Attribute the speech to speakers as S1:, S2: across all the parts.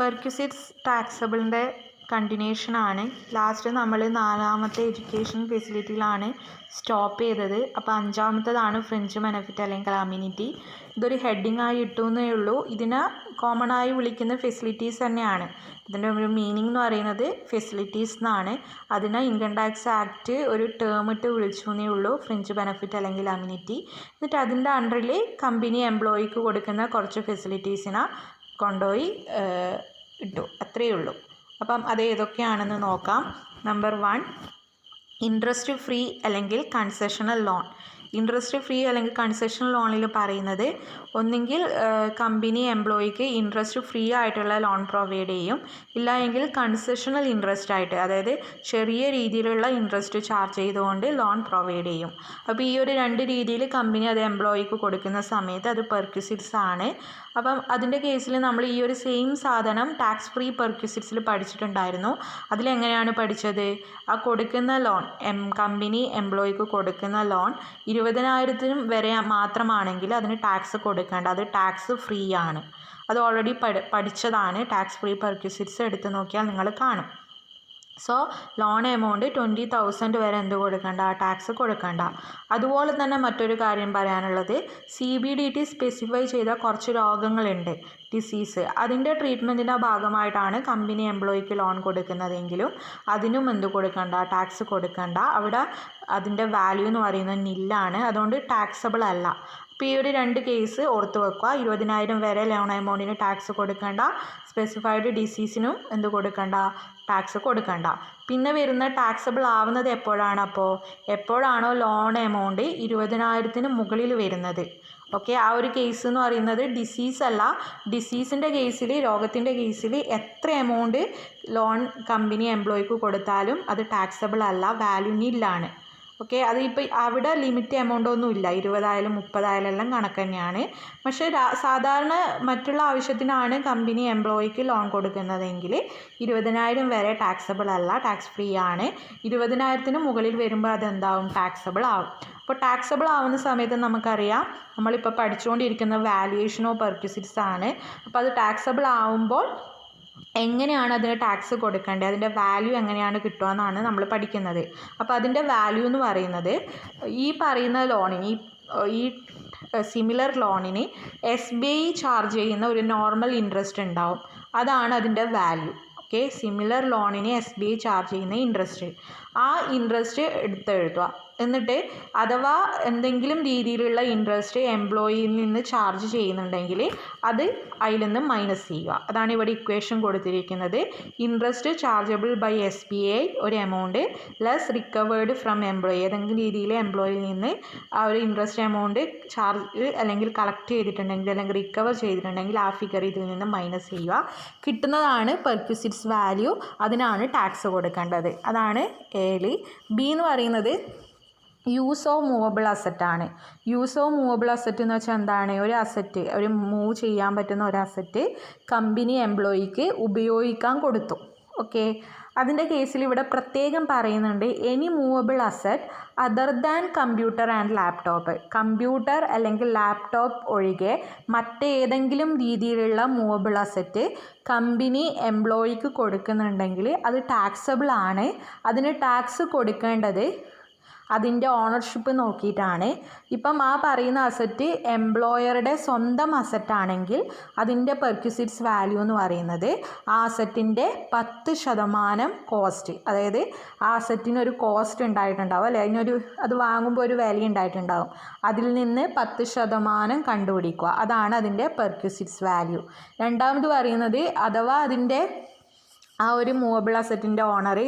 S1: പെർക്വിസിറ്റ്സ് ടാക്സബിളിൻ്റെ കണ്ടിന്യൂഷനാണ്. Last നമ്മൾ 4ാമത്തെ education ഫെസിലിറ്റിയിലാണ് stop ചെയ്തത്. അപ്പോൾ 5ാമത്തേതാണ് ഫ്രിഞ്ച് ബെനഫിറ്റ് അല്ലെങ്കിൽ അമ്യൂണിറ്റി. ഇതൊരു ഹെഡിങ് ആയി ഇട്ടു എന്നേ ഉള്ളൂ. ഇതിനെ കോമൺ ആയി വിളിക്കുന്ന ഫെസിലിറ്റീസ് തന്നെയാണ്. ഇതിൻ്റെ ഒരു മീനിങ് എന്ന് പറയുന്നത് ഫെസിലിറ്റീസ് എന്നാണ്. അതിനെ ഇൻകം ടാക്സ് ആക്ട് ഒരു ടേം ഇട്ട് വിളിച്ചു എന്നേ ഉള്ളൂ, ഫ്രിഞ്ച് ബെനഫിറ്റ് അല്ലെങ്കിൽ അമ്യൂണിറ്റി. എന്നിട്ട് അതിൻ്റെ അണ്ടറിൽ കമ്പനി എംപ്ലോയിക്ക് കൊടുക്കുന്ന കുറച്ച് ഫെസിലിറ്റീസിനെ കൊണ്ടുപോയി ഇട്ടു, അത്രയേ ഉള്ളൂ. അപ്പം അത് ഏതൊക്കെയാണെന്ന് നോക്കാം. നമ്പർ 1, ഇൻട്രസ്റ്റ് ഫ്രീ അല്ലെങ്കിൽ കൺസെഷണൽ ലോൺ. ഇൻട്രസ്റ്റ് ഫ്രീ അല്ലെങ്കിൽ കൺസെഷണൽ ലോണിൽ പറയുന്നത് ഒന്നെങ്കിൽ കമ്പനി എംപ്ലോയിക്ക് ഇൻട്രസ്റ്റ് ഫ്രീ ആയിട്ടുള്ള ലോൺ പ്രൊവൈഡ് ചെയ്യും, ഇല്ല എങ്കിൽ കൺസെഷണൽ ഇൻട്രസ്റ്റ് ആയിട്ട്, അതായത് ചെറിയ രീതിയിലുള്ള ഇൻട്രസ്റ്റ് ചാർജ് ചെയ്തുകൊണ്ട് ലോൺ പ്രൊവൈഡ് ചെയ്യും. അപ്പോൾ ഈ ഒരു 2 രീതിയിൽ കമ്പനി അത് എംപ്ലോയിക്ക് കൊടുക്കുന്ന സമയത്ത് അത് പെർക്വിസിറ്റ്സ് ആണ്. അപ്പം അതിൻ്റെ കേസിൽ നമ്മൾ ഈ ഒരു സെയിം സാധനം ടാക്സ് ഫ്രീ പെർക്വിസിറ്റ്സിൽ പഠിച്ചിട്ടുണ്ടായിരുന്നു. അതിലെങ്ങനെയാണ് പഠിച്ചത്? ആ കൊടുക്കുന്ന ലോൺ, കമ്പനി എംപ്ലോയിക്ക് കൊടുക്കുന്ന ലോൺ 20,000 വരെ മാത്രമാണെങ്കിൽ അതിന് ടാക്സ് കൊടുക്കേണ്ട, അത് ടാക്സ് ഫ്രീ ആണ്. അത് ഓൾറെഡി പഠിച്ചതാണ്. ടാക്സ് ഫ്രീ പെർക്വിസിറ്റ്സ് എടുത്ത് നോക്കിയാൽ നിങ്ങൾ കാണും. സോ ലോൺ എമൗണ്ട് 20,000 വരെ എന്ത് കൊടുക്കണ്ട? ടാക്സ് കൊടുക്കണ്ട. അതുപോലെ തന്നെ മറ്റൊരു കാര്യം പറയാനുള്ളത്, CBDT സ്പെസിഫൈ ചെയ്ത കുറച്ച് രോഗങ്ങളുണ്ട്, ഡിസീസ്. അതിൻ്റെ ട്രീറ്റ്മെൻറ്റിൻ്റെ ഭാഗമായിട്ടാണ് കമ്പനി എംപ്ലോയിക്ക് ലോൺ കൊടുക്കുന്നതെങ്കിലും അതിനും എന്ത് കൊടുക്കണ്ട? ടാക്സ് കൊടുക്കണ്ട. അവിടെ അതിൻ്റെ വാല്യൂ എന്ന് പറയുന്നത് നില്ലാണ്, അതുകൊണ്ട് ടാക്സബിൾ അല്ല. അപ്പോൾ ഈ ഒരു 2 കേസ് ഓർത്ത് വെക്കുക. 20,000 വരെ ലോൺ എമൗണ്ടിന് ടാക്സ് കൊടുക്കേണ്ട, സ്പെസിഫൈഡ് ഡിസീസിനും എന്ത് കൊടുക്കണ്ട? ടാക്സ് കൊടുക്കണ്ട. പിന്നെ വരുന്ന ടാക്സബിൾ ആവുന്നത് എപ്പോഴാണ്? അപ്പോൾ എപ്പോഴാണോ ലോൺ എമൗണ്ട് 20,000 മുകളിൽ വരുന്നത്. ഓക്കെ, ആ ഒരു കേസ് എന്ന് പറയുന്നത് ഡിസീസ് അല്ല. ഡിസീസിൻ്റെ കേസിൽ, രോഗത്തിൻ്റെ കേസിൽ എത്ര എമൗണ്ട് ലോൺ കമ്പനി എംപ്ലോയിക്ക് കൊടുത്താലും അത് ടാക്സബിൾ അല്ല, വാല്യൂ നില്ലാണ്. ഓക്കെ, അത് ഇപ്പോൾ അവിടെ ലിമിറ്റ് എമൗണ്ട് ഒന്നും ഇല്ല, 20,000 30,000 എല്ലാം കണക്ക് തന്നെയാണ്. പക്ഷേ സാധാരണ മറ്റുള്ള ആവശ്യത്തിനാണ് കമ്പനി എംപ്ലോയിക്ക് ലോൺ കൊടുക്കുന്നതെങ്കിൽ 20,000 വരെ ടാക്സബിൾ അല്ല, ടാക്സ് ഫ്രീ ആണ്. 20,000 മുകളിൽ വരുമ്പോൾ അതെന്താവും? ടാക്സബിൾ ആവും. അപ്പോൾ ടാക്സബിൾ ആവുന്ന സമയത്ത് നമുക്കറിയാം, നമ്മളിപ്പോൾ പഠിച്ചുകൊണ്ടിരിക്കുന്ന വാല്യുവേഷൻ ഓഫ് പെർക്വിസിറ്റ്സ് ആണ്. അപ്പോൾ അത് ടാക്സബിൾ ആവുമ്പോൾ എങ്ങനെയാണ് അതിന് ടാക്സ് കൊടുക്കേണ്ടത്, അതിൻ്റെ വാല്യൂ എങ്ങനെയാണ് കിട്ടുക എന്നാണ് നമ്മൾ പഠിക്കുന്നത്. അപ്പോൾ അതിൻ്റെ വാല്യൂ എന്ന് പറയുന്നത് ഈ പറയുന്ന ലോണിന്, ഈ സിമിലർ ലോണിന് SBI ചാർജ് ചെയ്യുന്ന ഒരു നോർമൽ ഇൻട്രസ്റ്റ് ഉണ്ടാവും, അതാണ് അതിൻ്റെ വാല്യൂ. ഓക്കെ, സിമിലർ ലോണിന് SBI ചാർജ് ചെയ്യുന്ന ഇൻട്രസ്റ്റ്, ആ ഇൻട്രസ്റ്റ് എടുത്തെഴുതുക. എന്നിട്ട് അഥവാ എന്തെങ്കിലും രീതിയിലുള്ള ഇൻട്രസ്റ്റ് എംപ്ലോയിയിൽ നിന്ന് ചാർജ് ചെയ്യുന്നുണ്ടെങ്കിൽ അത് അതിൽ നിന്ന് മൈനസ് ചെയ്യുക. അതാണ് ഇവിടെ ഇക്വേഷൻ കൊടുത്തിരിക്കുന്നത്. ഇൻട്രസ്റ്റ് ചാർജബിൾ ബൈ SBI ഒരു amount less recovered from employee, ഏതെങ്കിലും രീതിയിൽ എംപ്ലോയിയിൽ നിന്ന് ആ ഒരു ഇൻട്രസ്റ്റ് എമൗണ്ട് ചാർജ് അല്ലെങ്കിൽ കളക്ട് ചെയ്തിട്ടുണ്ടെങ്കിൽ അല്ലെങ്കിൽ റിക്കവർ ചെയ്തിട്ടുണ്ടെങ്കിൽ ആ ഫിഗർ ഇതിൽ നിന്ന് മൈനസ് ചെയ്യുക. കിട്ടുന്നതാണ് പെർക്വിസിറ്റ്സ് വാല്യൂ, അതിനാണ് ടാക്സ് കൊടുക്കേണ്ടത്. അതാണ് A. B എന്ന് പറയുന്നത് യൂസ് ഓഫ് മൂവബിൾ അസറ്റാണ്. യൂസ് ഓഫ് മൂവബിൾ അസറ്റ് എന്ന് വെച്ചാൽ എന്താണ്? ഒരു അസറ്റ്, ഒരു മൂവ് ചെയ്യാൻ പറ്റുന്ന ഒരു അസറ്റ് കമ്പനി എംപ്ലോയിക്ക് ഉപയോഗിക്കാൻ കൊടുത്തു. ഓക്കെ, അതിൻ്റെ കേസിൽ ഇവിടെ പ്രത്യേകം പറയുന്നുണ്ട്, any movable asset other than computer and laptop. Computer അല്ലെങ്കിൽ ലാപ്ടോപ്പ് ഒഴികെ മറ്റേതെങ്കിലും രീതിയിലുള്ള മൂവബിൾ അസറ്റ് കമ്പനി എംപ്ലോയിക്ക് കൊടുക്കുന്നുണ്ടെങ്കിൽ അത് ടാക്സബിൾ ആണ്. അതിന് ടാക്സ് കൊടുക്കേണ്ടത് അതിൻ്റെ ഓണർഷിപ്പ് നോക്കിയിട്ടാണ്. ഇപ്പം ആ പറയുന്ന അസറ്റ് എംപ്ലോയറുടെ സ്വന്തം അസറ്റാണെങ്കിൽ അതിൻ്റെ പെർക്വിസിറ്റ്സ് വാല്യൂ എന്ന് പറയുന്നത് ആ അസറ്റിൻ്റെ 10% കോസ്റ്റ്, അതായത് ആ അസറ്റിനൊരു കോസ്റ്റ് ഉണ്ടായിട്ടുണ്ടാവും അല്ലേ, അത് വാങ്ങുമ്പോൾ ഒരു വില ഉണ്ടായിട്ടുണ്ടാവും, അതിൽ നിന്ന് 10% കണ്ടുപിടിക്കുക, അതാണ് അതിൻ്റെ പെർക്വിസിറ്റ്സ് വാല്യൂ. രണ്ടാമത് പറയുന്നത് അഥവാ അതിൻ്റെ ആ ഒരു മൂവബിൾ അസറ്റിൻ്റെ ഓണർ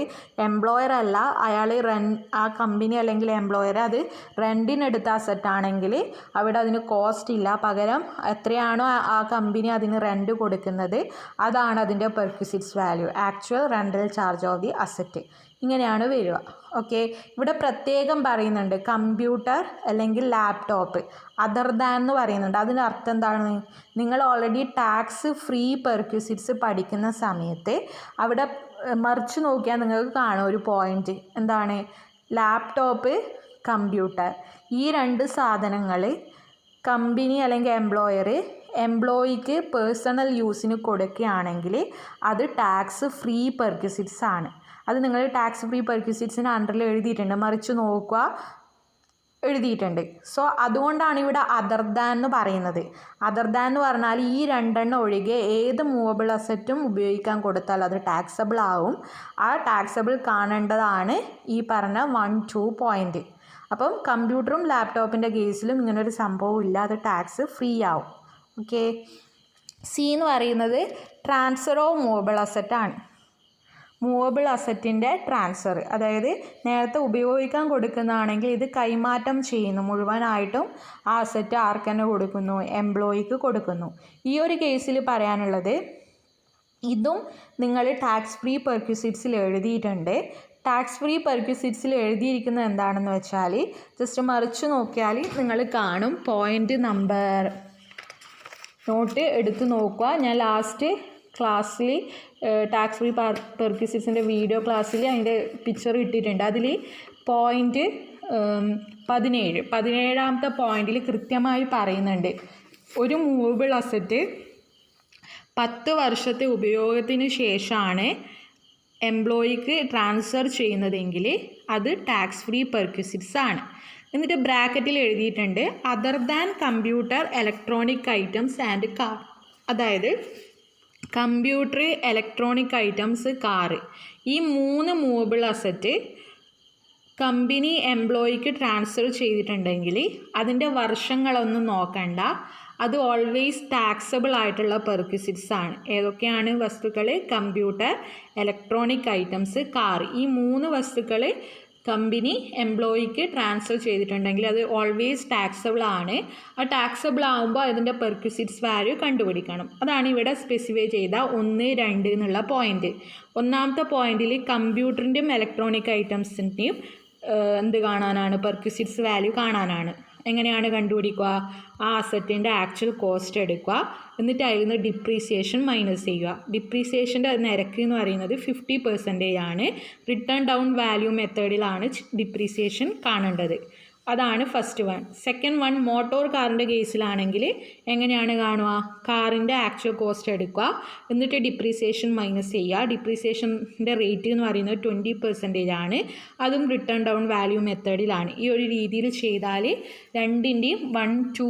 S1: എംപ്ലോയർ അല്ല, അയാൾ ആ കമ്പനി അല്ലെങ്കിൽ എംപ്ലോയർ അത് റെൻറ്റിനെടുത്ത അസറ്റാണെങ്കിൽ അവിടെ അതിന് കോസ്റ്റ് ഇല്ല, പകരം എത്രയാണോ ആ കമ്പനി അതിന് റെൻറ്റ് കൊടുക്കുന്നത് അതാണ് അതിൻ്റെ perquisites value, actual rental charge of the asset. ഇങ്ങനെയാണ് വരിക. ഓക്കെ, ഇവിടെ പ്രത്യേകം പറയുന്നുണ്ട് കമ്പ്യൂട്ടർ അല്ലെങ്കിൽ ലാപ്ടോപ്പ് അതർ ദാൻ എന്ന് പറയുന്നുണ്ട്. അതിൻ്റെ അർത്ഥം എന്താണ്? നിങ്ങൾ ഓൾറെഡി ടാക്സ് ഫ്രീ പെർക്വിസിറ്റ്സ് പഠിക്കുന്ന സമയത്ത് അവിടെ മറിച്ച് നോക്കിയാൽ നിങ്ങൾക്ക് കാണും ഒരു പോയിന്റ്. എന്താണ്? ലാപ്ടോപ്പ്, കമ്പ്യൂട്ടർ, ഈ 2 സാധനങ്ങൾ കമ്പനി അല്ലെങ്കിൽ എംപ്ലോയർ എംപ്ലോയിക്ക് പേഴ്സണൽ യൂസിന് കൊടുക്കുകയാണെങ്കിൽ അത് ടാക്സ് ഫ്രീ പെർക്വിസിറ്റ്സ് ആണ്. അത് നിങ്ങൾ ടാക്സ് ഫ്രീ പെർക്വിസിറ്റ്സിന് അണ്ടറിൽ എഴുതിയിട്ടുണ്ട്, മറിച്ച് നോക്കുക, എഴുതിയിട്ടുണ്ട്. സോ അതുകൊണ്ടാണ് ഇവിടെ അതർ ദാൻ എന്ന് പറയുന്നത്. അതർ ദാൻ എന്ന് പറഞ്ഞാൽ ഈ രണ്ടെണ്ണം ഒഴികെ ഏത് മൂവബിൾ അസറ്റും ഉപയോഗിക്കാൻ കൊടുത്താൽ അത് ടാക്സബിൾ ആവും. ആ ടാക്സബിൾ കാണേണ്ടതാണ് ഈ പറഞ്ഞ 1-2 പോയിന്റ്. അപ്പം കമ്പ്യൂട്ടറും ലാപ്ടോപ്പിൻ്റെ കേസിലും ഇങ്ങനൊരു സംഭവം ഇല്ല, അത് ടാക്സ് ഫ്രീ ആവും. ഓക്കെ. സി എന്ന് പറയുന്നത് ട്രാൻസ്ഫർ ഓഫ് മൂവബിൾ അസറ്റാണ്. മൂവബിൾ അസറ്റിൻ്റെ ട്രാൻസ്ഫർ, അതായത് നേരത്തെ ഉപയോഗിക്കാൻ കൊടുക്കുന്നതാണെങ്കിൽ ഇത് കൈമാറ്റം ചെയ്യുന്നു, മുഴുവനായിട്ടും ആ അസറ്റ് ആർക്ക് തന്നെ കൊടുക്കുന്നു, എംപ്ലോയിക്ക് കൊടുക്കുന്നു. ഈ ഒരു കേസിൽ പറയാനുള്ളത് ഇതും നിങ്ങൾ ടാക്സ് ഫ്രീ പെർക്വിസിറ്റ്സിൽ എഴുതിയിട്ടുണ്ട്. ടാക്സ് ഫ്രീ പെർക്വിസിറ്റ്സിൽ എഴുതിയിരിക്കുന്നത് എന്താണെന്ന് വെച്ചാൽ ജസ്റ്റ് മറിച്ച് നോക്കിയാൽ നിങ്ങൾ കാണും. പോയിൻ്റ് നമ്പർ നോട്ട് എടുത്ത് നോക്കുക. ഞാൻ ലാസ്റ്റ് ക്ലാസ്സിൽ ടാക്സ് ഫ്രീ പെർക്വിസിറ്റ്സിൻ്റെ വീഡിയോ ക്ലാസ്സിൽ അതിൻ്റെ പിക്ചർ ഇട്ടിട്ടുണ്ട്. അതിൽ പോയിൻ്റ് 17 പോയിന്റിൽ കൃത്യമായി പറയുന്നുണ്ട്, ഒരു മൂവബിൾ അസറ്റ് 10 വർഷത്തെ ഉപയോഗത്തിന് ശേഷമാണ് എംപ്ലോയിക്ക് ട്രാൻസ്ഫർ ചെയ്യുന്നതെങ്കിൽ അത് ടാക്സ് ഫ്രീ പെർക്വിസിറ്റ്സ് ആണ്. എന്നിട്ട് ബ്രാക്കറ്റിൽ എഴുതിയിട്ടുണ്ട് other than computer, electronic items and car. അതായത് കമ്പ്യൂട്ടർ, ഇലക്ട്രോണിക് ഐറ്റംസ്, കാറ്, ഈ 3 മൂവബിൾ അസറ്റ് കമ്പനി എംപ്ലോയിക്ക് ട്രാൻസ്ഫർ ചെയ്തിട്ടുണ്ടെങ്കിൽ അതിൻ്റെ വർഷങ്ങളൊന്നും നോക്കണ്ട, അത് ഓൾവേസ് ടാക്സബിൾ ആയിട്ടുള്ള പെർക്വിസിറ്റ്സ് ആണ്. ഏതൊക്കെയാണ് വസ്തുക്കൾ? Computer, electronic items, car. ഈ 3 വസ്തുക്കൾ കമ്പനി എംപ്ലോയിക്ക് ട്രാൻസ്ഫർ ചെയ്തിട്ടുണ്ടെങ്കിൽ അത് ഓൾവേസ് ടാക്സബിൾ ആണ്. ആ ടാക്സബിൾ ആകുമ്പോൾ അതിൻ്റെ പെർക്വിസിറ്റ്സ് വാല്യൂ കണ്ടുപിടിക്കണം. അതാണ് ഇവിടെ സ്പെസിഫൈ ചെയ്ത 1, 2 എന്നുള്ള പോയിന്റ്. ഒന്നാമത്തെ പോയിന്റിൽ കമ്പ്യൂട്ടറിൻ്റെയും ഇലക്ട്രോണിക് ഐറ്റംസിൻ്റെയും എന്ത് കാണാനാണ്? പെർക്വിസിറ്റ്സ് വാല്യൂ കാണാനാണ്. എങ്ങനെയാണ് കണ്ടുപിടിക്കുക? ആ അസറ്റിൻ്റെ ആക്ച്വൽ കോസ്റ്റ് എടുക്കുക, എന്നിട്ട് അതിൽ നിന്ന് ഡിപ്രീസിയേഷൻ മൈനസ് ചെയ്യുക. ഡിപ്രീസിയേഷൻ്റെ നിരക്ക് എന്ന് പറയുന്നത് 50% ആണ്. റിട്ടേൺ ഡൗൺ വാല്യൂ മെത്തേഡിലാണ് ഡിപ്രീസിയേഷൻ കാണേണ്ടത്. അതാണ് first one. Second one, motor കാറിൻ്റെ കേസിലാണെങ്കിൽ എങ്ങനെയാണ് കാണുക? കാറിൻ്റെ ആക്ച്വൽ കോസ്റ്റ് എടുക്കുക, എന്നിട്ട് ഡിപ്രീസിയേഷൻ മൈനസ് ചെയ്യുക. ഡിപ്രീസിയേഷൻ്റെ റേറ്റ് എന്ന് പറയുന്നത് 20% ആണ്. അതും റിട്ടേൺ ഡൗൺ വാല്യൂ മെത്തേഡിലാണ്. ഈ ഒരു രീതിയിൽ ചെയ്താൽ രണ്ടിൻ്റെയും 1-2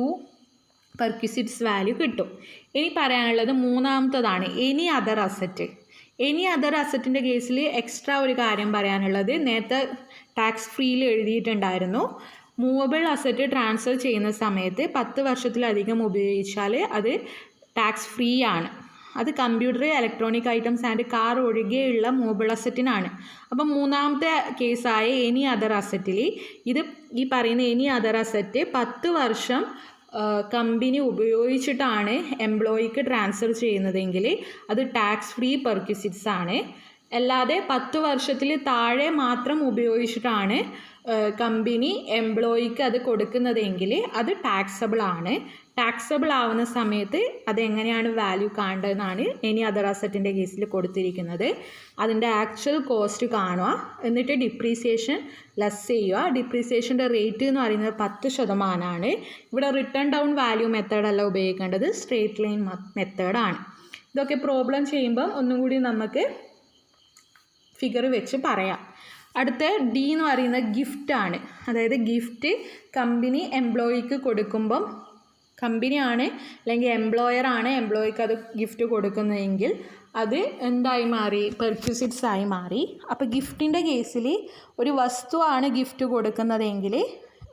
S1: പെർക്വിസിറ്റ്സ് വാല്യൂ കിട്ടും. ഇനി പറയാനുള്ളത് മൂന്നാമത്തതാണ് any other asset. Any other അസറ്റിൻ്റെ കേസിൽ എക്സ്ട്രാ ഒരു കാര്യം പറയാനുള്ളത്, നേരത്തെ ടാക്സ് ഫ്രീയിൽ എഴുതിയിട്ടുണ്ടായിരുന്നു, മൂവബിൾ അസറ്റ് ട്രാൻസ്ഫർ ചെയ്യുന്ന സമയത്ത് 10 വർഷത്തിലധികം ഉപയോഗിച്ചാൽ അത് ടാക്സ് ഫ്രീ ആണ്. അത് computer, electronic items and car ഒഴികെയുള്ള മൂവബിൾ അസറ്റിനാണ്. അപ്പം മൂന്നാമത്തെ കേസായ എനി അതർ അസറ്റിൽ ഇത് ഈ പറയുന്ന എനി അതർ അസറ്റ് 10 വർഷം കമ്പനി ഉപയോഗിച്ചിട്ടാണ് എംപ്ലോയിക്ക് ട്രാൻസ്ഫർ ചെയ്യുന്നതെങ്കിൽ അത് ടാക്സ് ഫ്രീ പെർക്വിസിറ്റ്സ് ആണ്. അല്ലാതെ 10 വർഷത്തിൽ താഴെ മാത്രം ഉപയോഗിച്ചിട്ടാണ് കമ്പനി എംപ്ലോയിക്ക് അത് കൊടുക്കുന്നതെങ്കിൽ അത് ടാക്സബിൾ ആണ്. ടാക്സബിൾ ആവുന്ന സമയത്ത് അതെങ്ങനെയാണ് വാല്യൂ കാണേണ്ടതെന്നാണ് എനി അതർ അസറ്റിൻ്റെ കേസിൽ കൊടുത്തിരിക്കുന്നത്. അതിൻ്റെ ആക്ച്വൽ കോസ്റ്റ് കാണുക, എന്നിട്ട് ഡിപ്രീസിയേഷൻ ലെസ് ചെയ്യുക. ഡിപ്രീസിയേഷൻ്റെ റേറ്റ് എന്ന് പറയുന്നത് 10% ആണ്. ഇവിടെ റിട്ടേൺ ഡൗൺ വാല്യൂ മെത്തേഡല്ല ഉപയോഗിക്കേണ്ടത്, സ്ട്രേറ്റ് ലൈൻ മെത്തേഡാണ്. ഇതൊക്കെ പ്രോബ്ലം ചെയ്യുമ്പം ഒന്നും കൂടി നമുക്ക് ഫിഗർ വെച്ച് പറയാം. അടുത്ത ഡി എന്ന് പറയുന്നത് ഗിഫ്റ്റാണ്. അതായത് ഗിഫ്റ്റ് കമ്പനി എംപ്ലോയിക്ക് കൊടുക്കുമ്പം, കമ്പനിയാണ് അല്ലെങ്കിൽ എംപ്ലോയർ ആണ് എംപ്ലോയിക്ക് അത് ഗിഫ്റ്റ് കൊടുക്കുന്നതെങ്കിൽ അത് എന്തായി മാറി? പെർക്വിസിറ്റ്സ് ആയി മാറി. അപ്പോൾ ഗിഫ്റ്റിൻ്റെ കേസിൽ ഒരു വസ്തുവാണ് ഗിഫ്റ്റ് കൊടുക്കുന്നതെങ്കിൽ,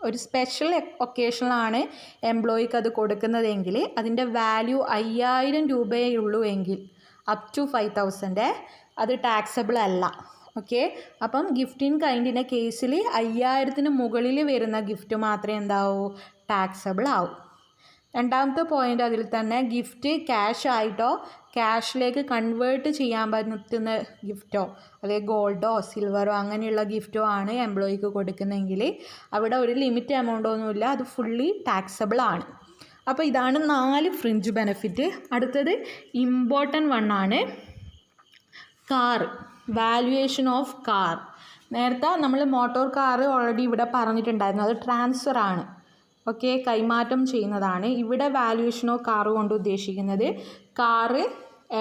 S1: ഒരു സ്പെഷ്യൽ ഒക്കേഷനിലാണ് എംപ്ലോയിക്ക് അത് കൊടുക്കുന്നതെങ്കിൽ അതിൻ്റെ വാല്യൂ 5000 രൂപയേ ഉള്ളൂ എങ്കിൽ, അപ് ടു 5000, അത് ടാക്സബിൾ അല്ല. ഓക്കെ. അപ്പം ഗിഫ്റ്റ് ഇൻ കൈൻഡിൻ്റെ കേസിൽ 5000-ന് മുകളിൽ വരുന്ന ഗിഫ്റ്റ് മാത്രമേ എന്താവൂ? ടാക്സബിൾ ആവും. രണ്ടാമത്തെ പോയിൻ്റ് അതിൽ തന്നെ, ഗിഫ്റ്റ് ക്യാഷ് ആയിട്ടോ ക്യാഷിലേക്ക് കൺവേർട്ട് ചെയ്യാൻ പറ്റുന്ന ഗിഫ്റ്റോ അല്ലെങ്കിൽ ഗോൾഡോ സിൽവറോ അങ്ങനെയുള്ള ഗിഫ്റ്റോ ആണ് എംപ്ലോയിക്ക് കൊടുക്കുന്നതെങ്കിൽ അവിടെ ഒരു ലിമിറ്റ് എമൗണ്ടൊന്നുമില്ല, അത് ഫുള്ളി ടാക്സബിൾ ആണ്. അപ്പോൾ ഇതാണ് 4 ഫ്രിഞ്ച് ബെനിഫിറ്റ്. അടുത്തത് ഇമ്പോർട്ടൻ്റ് വൺ ആണ് കാർ, വാല്യുവേഷൻ ഓഫ് കാർ. നേരത്തെ നമ്മൾ മോട്ടോർ കാർ ഓൾറെഡി ഇവിടെ പറഞ്ഞിട്ടുണ്ടായിരുന്നു, അത് ട്രാൻസ്ഫർ ആണ്. ഓക്കെ, കൈമാറ്റം ചെയ്യുന്നതാണ്. ഇവിടെ വാല്യുവേഷൻ ഓഫ് കാർ കൊണ്ട് ഉദ്ദേശിക്കുന്നത് കാറ്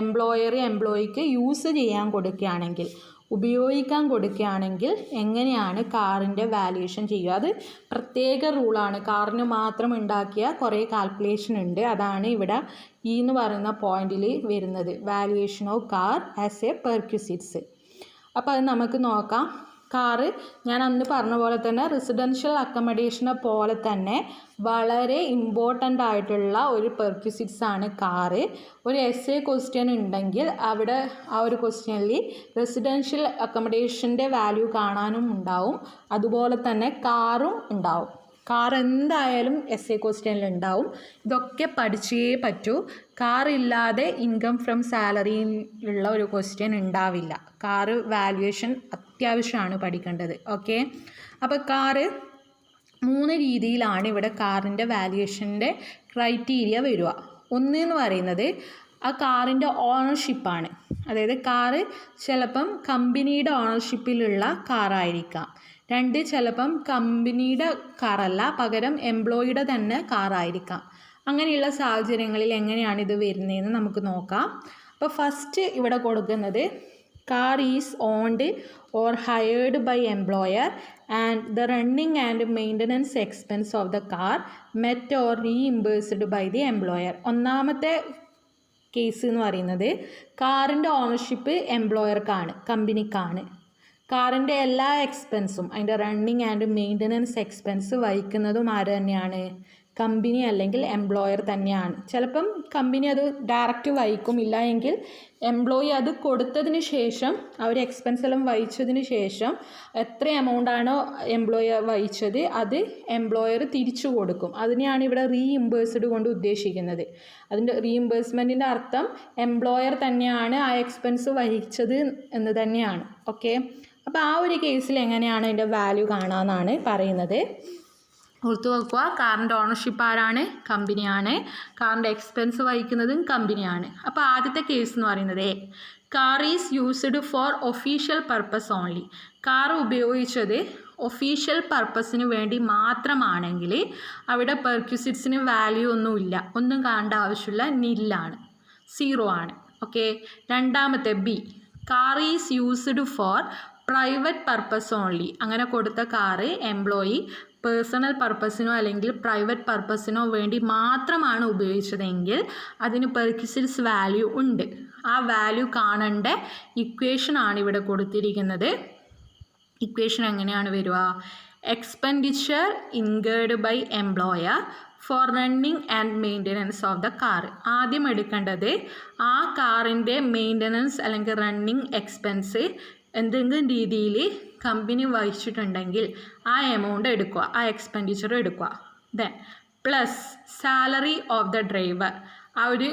S1: എംപ്ലോയിക്ക് യൂസ് ചെയ്യാൻ കൊടുക്കുകയാണെങ്കിൽ, ഉപയോഗിക്കാൻ കൊടുക്കുകയാണെങ്കിൽ എങ്ങനെയാണ് കാറിൻ്റെ വാല്യുവേഷൻ ചെയ്യുക. അത് പ്രത്യേക റൂളാണ്, കാറിന് മാത്രം ഉണ്ടാക്കിയ കുറേ കാൽക്കുലേഷൻ ഉണ്ട്. അതാണ് ഇവിടെ ഈ എന്ന് പറയുന്ന പോയിന്റിൽ വരുന്നത്, valuation of car as a perquisites. അപ്പോൾ അത് നമുക്ക് നോക്കാം. കാറ് ഞാൻ അന്ന് പറഞ്ഞ പോലെ തന്നെ റെസിഡൻഷ്യൽ അക്കോമഡേഷനെ പോലെ തന്നെ വളരെ ഇമ്പോർട്ടൻ്റ് ആയിട്ടുള്ള ഒരു പെർക്വിസിറ്റ്സ് ആണ് കാറ്. ഒരു എസ്എ ക്വസ്റ്റ്യൻ ഉണ്ടെങ്കിൽ അവിടെ ആ ഒരു ക്വസ്റ്റ്യനിൽ റെസിഡൻഷ്യൽ അക്കോമഡേഷൻ്റെ വാല്യൂ കാണാനും ഉണ്ടാവും, അതുപോലെ തന്നെ കാറും ഉണ്ടാവും. കാർ എന്തായാലും എസ്എ ക്വസ്റ്റ്യനിൽ ഉണ്ടാവും. ഇതൊക്കെ പഠിച്ചേ പറ്റൂ. കാറില്ലാതെ ഇൻകം ഫ്രം സാലറിയിലുള്ള ഒരു ക്വസ്റ്റ്യൻ ഉണ്ടാവില്ല. കാറ് വാല്യുവേഷൻ അത്യാവശ്യമാണ് പഠിക്കേണ്ടത്. ഓക്കെ, അപ്പോൾ കാറ് 3 രീതിയിലാണ് ഇവിടെ കാറിൻ്റെ വാല്യുവേഷൻ്റെ ക്രൈറ്റീരിയ വരിക. എന്ന് പറയുന്നത് ആ കാറിൻ്റെ ഓണർഷിപ്പാണ്. അതായത് കാറ് ചിലപ്പം കമ്പനിയുടെ ഓണർഷിപ്പിലുള്ള കാറായിരിക്കാം. 2 ചിലപ്പം കമ്പനിയുടെ കാറല്ല, പകരം എംപ്ലോയിയുടെ തന്നെ കാറായിരിക്കാം. അങ്ങനെയുള്ള സാഹചര്യങ്ങളിൽ എങ്ങനെയാണ് ഇത് വരുന്നതെന്ന് നമുക്ക് നോക്കാം. അപ്പോൾ ഫസ്റ്റ് ഇവിടെ കൊടുക്കുന്നത് car is owned or hired by employer and the running and maintenance expense of the car met or reimbursed by the employer. ഒന്നാമത്തെ കേസ് എന്ന് പറയുന്നത് കാറിൻ്റെ ഓണർഷിപ്പ് എംപ്ലോയർക്കാണ്, കമ്പനിക്കാണ്. കാറിൻ്റെ എല്ലാ എക്സ്പെൻസും, അതിൻ്റെ റണ്ണിങ് ആൻഡ് മെയിൻ്റനൻസ് എക്സ്പെൻസ് വഹിക്കുന്നതും ആര് തന്നെയാണ്? കമ്പനി അല്ലെങ്കിൽ എംപ്ലോയർ തന്നെയാണ്. ചിലപ്പം കമ്പനി അത് ഡയറക്റ്റ് വഹിക്കും, ഇല്ല എങ്കിൽ എംപ്ലോയി അത് കൊടുത്തതിന് ശേഷം, അവർ എക്സ്പെൻസ് എല്ലാം വഹിച്ചതിന് ശേഷം എത്ര എമൗണ്ടാണോ എംപ്ലോയി വഹിച്ചത് അത് എംപ്ലോയർ തിരിച്ചു കൊടുക്കും. അതിനെയാണ് ഇവിടെ റീഇംബേഴ്സ്ഡ് കൊണ്ട് ഉദ്ദേശിക്കുന്നത്. അതിൻ്റെ റീഇംബേഴ്സ്മെൻറ്റിൻ്റെ അർത്ഥം എംപ്ലോയർ തന്നെയാണ് ആ എക്സ്പെൻസ് വഹിച്ചത് എന്ന് തന്നെയാണ്. ഓക്കെ, അപ്പോൾ ആ ഒരു കേസിൽ എങ്ങനെയാണ് അതിൻ്റെ വാല്യൂ കാണാമെന്നാണ് പറയുന്നത്. ഓർത്തു വെക്കുക, കാറിൻ്റെ ഓണർഷിപ്പ് ആരാണ്? കമ്പനിയാണ്. കാറിൻ്റെ എക്സ്പെൻസ് വഹിക്കുന്നതും കമ്പനിയാണ്. അപ്പോൾ ആദ്യത്തെ കേസ് എന്ന് പറയുന്നത് car is used for official purpose only. Car ഉപയോഗിച്ചത് ഒഫീഷ്യൽ പർപ്പസിന് വേണ്ടി മാത്രമാണെങ്കിൽ അവിടെ പെർക്വിസിറ്റ്സിന് വാല്യൂ ഒന്നുമില്ല, ഒന്നും കാണേണ്ട ആവശ്യമില്ല, നില്ലാണ്, 0 ആണ്. ഓക്കെ, രണ്ടാമത്തെ B, car is used four private purpose only. അങ്ങനെ കൊടുത്ത കാറ് എംപ്ലോയി പേഴ്സണൽ പർപ്പസിനോ അല്ലെങ്കിൽ പ്രൈവറ്റ് പർപ്പസിനോ വേണ്ടി മാത്രമാണ് ഉപയോഗിച്ചതെങ്കിൽ അതിന് പെർക്വിസിറ്റ്സ് വാല്യൂ ഉണ്ട്. ആ വാല്യൂ കാണേണ്ട ഇക്വേഷനാണ് ഇവിടെ കൊടുത്തിരിക്കുന്നത്. ഇക്വേഷൻ എങ്ങനെയാണ് വരിക? Expenditure incurred by employer for running and maintenance of the car. ആദ്യം എടുക്കേണ്ടത് ആ കാറിൻ്റെ മെയിൻ്റനൻസ് അല്ലെങ്കിൽ റണ്ണിങ് എക്സ്പെൻസ് എന്തെങ്കിലും രീതിയിൽ കമ്പനി വഹിച്ചിട്ടുണ്ടെങ്കിൽ ആ എമൗണ്ട് എടുക്കുക, ആ എക്സ്പെൻഡിച്ചർ എടുക്കുക. Then plus salary of the driver. ആ ഒരു